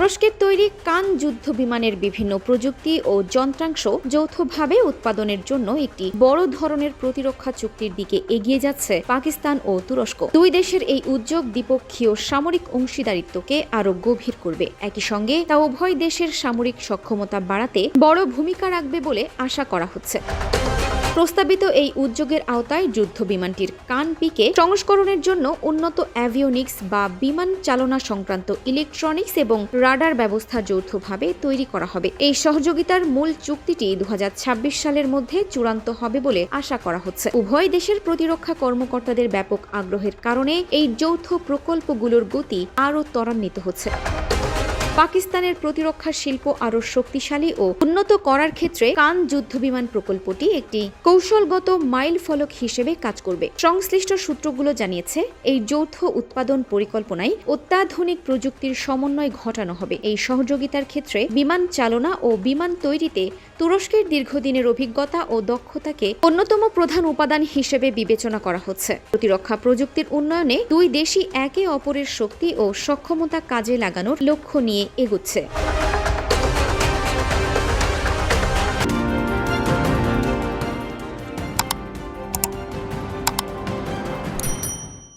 তুরস্কের তৈরি কান যুদ্ধ বিমানের বিভিন্ন প্রযুক্তি ও যন্ত্রাংশ যৌথভাবে উৎপাদনের জন্য একটি বড় ধরনের প্রতিরক্ষা চুক্তির দিকে এগিয়ে যাচ্ছে পাকিস্তান ও তুরস্ক। দুই দেশের এই উদ্যোগ দ্বিপক্ষীয় সামরিক অংশীদারিত্বকে আরও গভীর করবে। একই সঙ্গে তা উভয় দেশের সামরিক সক্ষমতা বাড়াতে বড় ভূমিকা রাখবে বলে আশা করা হচ্ছে। প্রস্তাবিত এই উদ্যোগের আওতায় যুদ্ধ বিমানটির কান পিকে সংস্করণের জন্য উন্নত অ্যাভিওনিক্স বা বিমান চালনা সংক্রান্ত ইলেকট্রনিক্স এবং রাডার ব্যবস্থা যৌথভাবে তৈরি করা হবে। এই সহযোগিতার মূল চুক্তিটি 2026 সালের মধ্যে চূড়ান্ত হবে বলে আশা করা হচ্ছে। উভয় দেশের প্রতিরক্ষা কর্মকর্তাদের ব্যাপক আগ্রহের কারণে এই যৌথ প্রকল্পগুলোর গতি আরও ত্বরান্বিত হচ্ছে। পাকিস্তানের প্রতিরক্ষা শিল্প আরও শক্তিশালী ও উন্নত করার ক্ষেত্রে কান যুদ্ধবিমান প্রকল্পটি একটি কৌশলগত মাইল ফলক হিসেবে কাজ করবে। সংশ্লিষ্ট সূত্রগুলো জানিয়েছে, এই যৌথ উৎপাদন পরিকল্পনায় অত্যাধুনিক প্রযুক্তির সমন্বয় ঘটানো হবে। এই সহযোগিতার ক্ষেত্রে বিমান চালনা ও বিমান তৈরিতে তুরস্কের দীর্ঘদিনের অভিজ্ঞতা ও দক্ষতাকে অন্যতম প্রধান উপাদান হিসেবে বিবেচনা করা হচ্ছে। প্রতিরক্ষা প্রযুক্তির উন্নয়নে দুই দেশই একে অপরের শক্তি ও সক্ষমতা কাজে লাগানোর লক্ষ্য নিয়ে এগুচ্ছে।